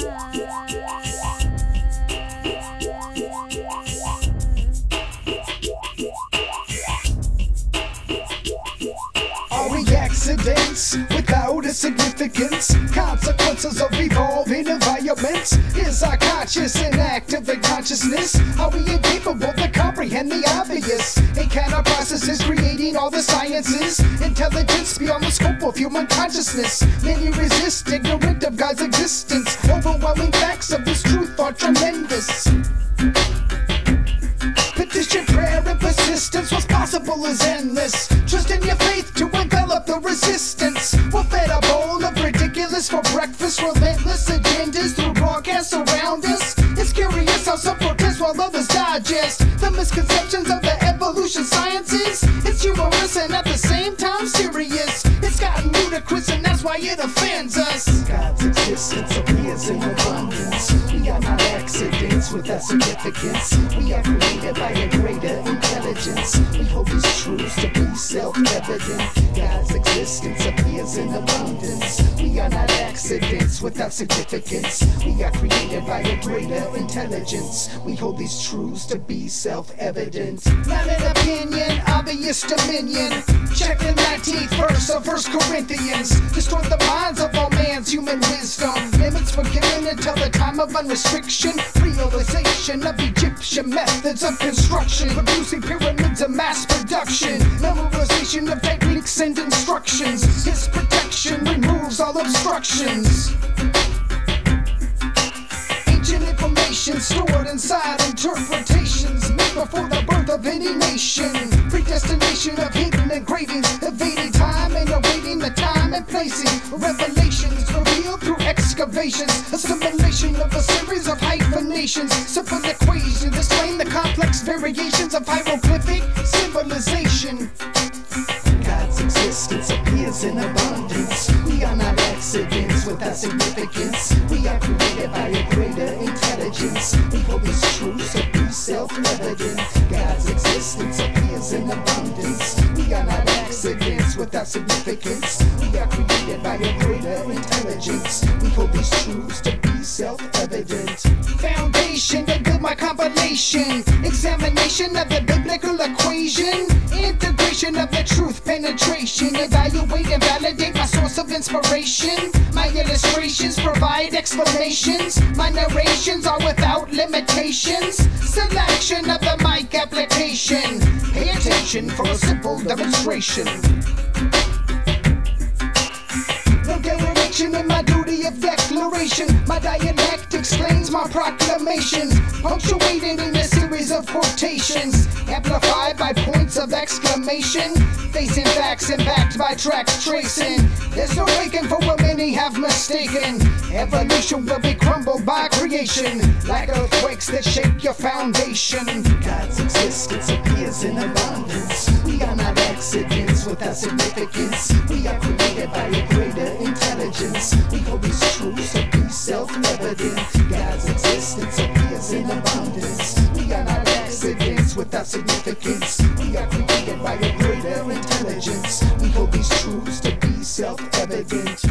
Are we accidents without a significance? Consequences of evolving environments? Is our conscious and active in consciousness? Are we incapable to comprehend the obvious? And can our processes creating all the sciences? Intelligence beyond the scope of human consciousness? Many resist, ignorant of God's existence. Overwhelming facts of this truth are tremendous. Petition, prayer, and persistence. What's possible is endless. Trust in your faith to envelop the resistance. We're fed a bowl of ridiculous for breakfast. Relentless agendas through broadcasts around us. It's curious how some protest while others digest the misconceptions of the evolution sciences. It's humorous and at the same time serious. It's gotten ludicrous and that's why it offends us. God's existence appears in abundance. We are not accidents without significance. We are created by a greater intelligence. We hold these truths to be self-evident. God's existence appears in abundance. We are not accidents without significance. We are created by a greater intelligence. We hold these truths to be self-evident. Not an opinion, obvious dominion. Check the 19th verse of 1 Corinthians. Destroy the minds of all man's human wisdom. Limits forgiven until the time of unrestriction. Realization of Egyptian methods of construction. Producing pyramids of mass production. Memorization of techniques and instructions. His protection removes all obstructions. Ancient information stored inside interpretations made before the birth of any nation. Predestination of hidden engravings, evading time and awaiting the time and placing. Revelations revealed through excavations. Assimilation of a series of hyphenations. Simple equations explain the complex variations of hieroglyphic civilization. God's existence appears in abundance. We are not accidents without significance. We are created by a greater intelligence. We hold these truths to be self-evident. God's existence appears in abundance. We are not accidents without significance. We are created by a greater intelligence. We hold these truths to be self-evident. Foundation to build my compilation. Examination of the biblical equation. Integration of the truth penetration. Evaluate and validate my source of inspiration. My illustrations provide explanations. My narrations are without limitations. Selection of the mic application. Pay attention for a simple demonstration. No dereliction in my duty of declaration. My dialect explains my proclamation. Punctuated in a series of quotations. Amplified by points of exclamation. Facing facts and backed by tracks tracing. There's no waking for what many have mistaken. Evolution will be crumbled by creation. Like earthquakes that shake your foundation. God's existence appears in abundance. We are not accidents without significance. We are created by a greater intelligence. We hold these truths to be self-evident. God's existence appears in abundance. We are not accidents without significance. We are created by a greater intelligence. We hold these truths to be self-evident.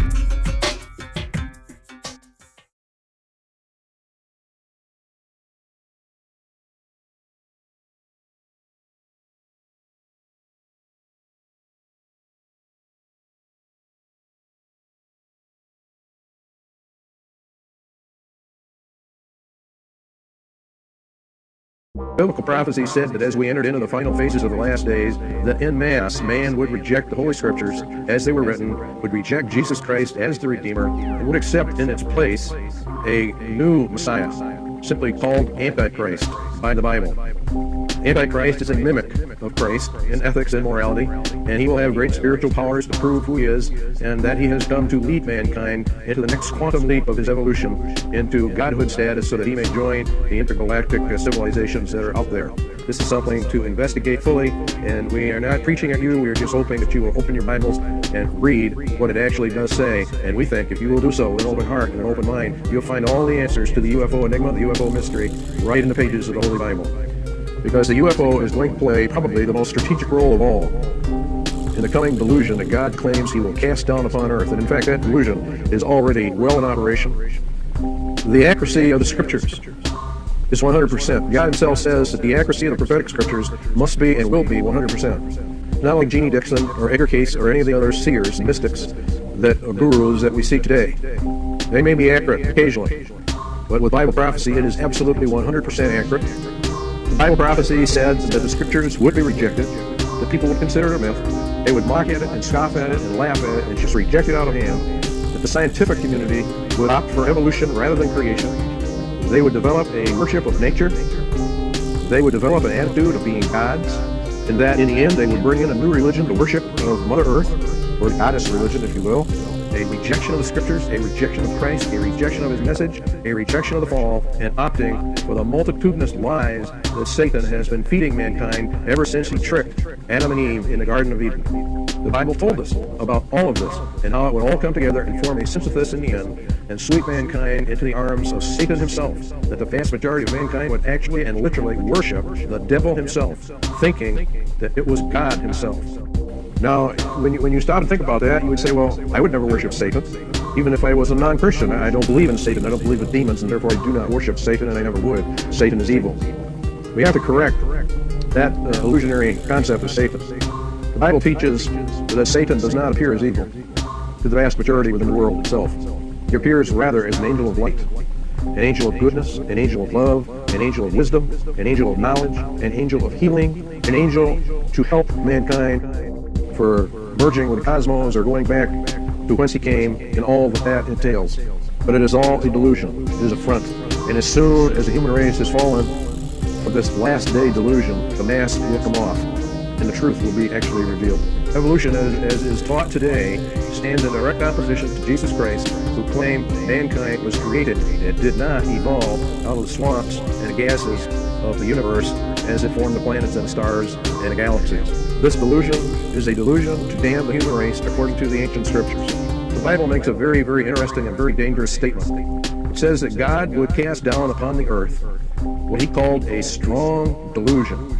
Biblical prophecy said that as we entered into the final phases of the last days, that en masse man would reject the Holy Scriptures as they were written, would reject Jesus Christ as the Redeemer, and would accept in its place a new Messiah, simply called Antichrist by the Bible. Antichrist is a mimic of Christ in ethics and morality, and he will have great spiritual powers to prove who he is, and that he has come to lead mankind into the next quantum leap of his evolution into godhood status so that he may join the intergalactic civilizations that are out there. This is something to investigate fully, and we are not preaching at you. We are just hoping that you will open your Bibles and read what it actually does say, and we think if you will do so with an open heart and an open mind, you'll find all the answers to the UFO enigma, the UFO mystery, right in the pages of the Holy Bible. Because the UFO is going to play probably the most strategic role of all in the coming delusion that God claims he will cast down upon Earth. And in fact, that delusion is already well in operation. The accuracy of the Scriptures is 100%. God himself says that the accuracy of the prophetic Scriptures must be and will be 100%. Not like Jeannie Dixon or Edgar Cayce or any of the other seers and mystics gurus that we see today. They may be accurate occasionally, but with Bible prophecy it is absolutely 100% accurate. The Bible prophecy said that the Scriptures would be rejected, that people would consider it a myth, they would mock at it and scoff at it and laugh at it and just reject it out of hand, that the scientific community would opt for evolution rather than creation. They would develop a worship of nature. They would develop an attitude of being gods, and that in the end they would bring in a new religion, the worship of Mother Earth, or goddess religion, if you will, a rejection of the Scriptures, a rejection of Christ, a rejection of his message, a rejection of the fall, and opting for the multitudinous lies that Satan has been feeding mankind ever since he tricked Adam and Eve in the Garden of Eden. The Bible told us about all of this and how it would all come together and form a synthesis in the end and sweep mankind into the arms of Satan himself, that the vast majority of mankind would actually and literally worship the devil himself, thinking that it was God himself. Now, when you stop and think about that, you would say, well, I would never worship Satan. Even if I was a non-Christian, I don't believe in Satan, I don't believe in demons, and therefore I do not worship Satan, and I never would. Satan is evil. We have to correct that illusionary concept of Satan. The Bible teaches that Satan does not appear as evil to the vast majority within the world itself. He appears rather as an angel of light, an angel of goodness, an angel of love, an angel of wisdom, an angel of knowledge, an angel of healing, an angel to help mankind for merging with the cosmos or going back to whence he came and all that entails. But it is all a delusion. It is a front. And as soon as the human race has fallen for this last day delusion, the mask will come off and the truth will be actually revealed. Evolution, as is taught today, stands in direct opposition to Jesus Christ, who claimed mankind was created and did not evolve out of the swamps and the gases of the universe as it formed the planets and stars and the galaxies. This delusion is a delusion to damn the human race according to the ancient Scriptures. The Bible makes a very, very interesting and very dangerous statement. It says that God would cast down upon the earth what he called a strong delusion.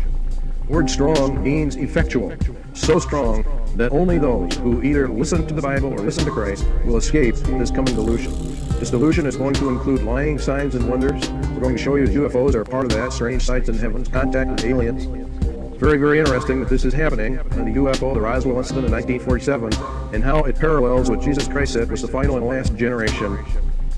The word strong means effectual, so strong that only those who either listen to the Bible or listen to Christ will escape this coming delusion. This delusion is going to include lying signs and wonders. We're going to show you that UFOs are part of that, strange sights in heavens, contact with aliens. Very, very interesting that this is happening on the UFO, the Roswell incident in 1947, and how it parallels what Jesus Christ said was the final and last generation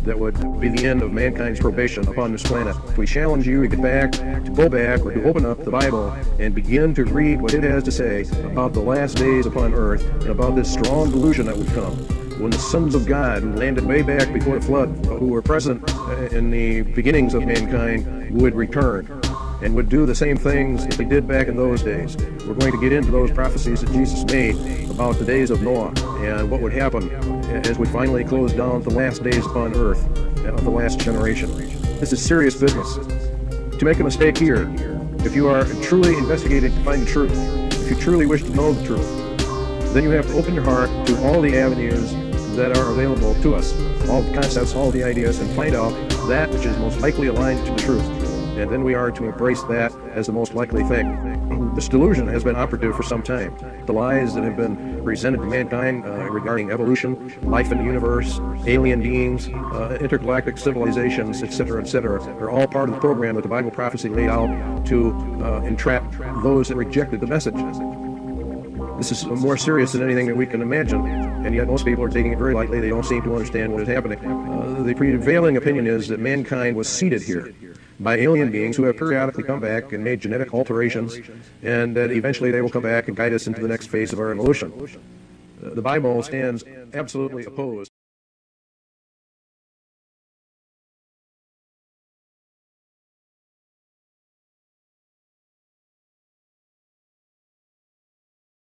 that would be the end of mankind's probation upon this planet. We challenge you to get back, to go back, or to open up the Bible and begin to read what it has to say about the last days upon earth and about this strong delusion that would come when the sons of God, who landed way back before the flood, who were present in the beginnings of mankind, would return and would do the same things that they did back in those days. We're going to get into those prophecies that Jesus made about the days of Noah and what would happen as we finally close down the last days upon earth of the last generation. This is serious business. To make a mistake here, if you are truly investigating to find the truth, if you truly wish to know the truth, then you have to open your heart to all the avenues that are available to us, all the concepts, all the ideas, and find out that which is most likely aligned to the truth. And then we are to embrace that as the most likely thing. This delusion has been operative for some time. The lies that have been presented to mankind regarding evolution, life in the universe, alien beings, intergalactic civilizations, etc., are all part of the program that the Bible prophecy laid out to entrap those that rejected the message. This is more serious than anything that we can imagine, and yet most people are taking it very lightly. They don't seem to understand what is happening. The prevailing opinion is that mankind was seeded here by alien beings who have periodically come back and made genetic alterations, and that eventually they will come back and guide us into the next phase of our evolution. The Bible stands absolutely opposed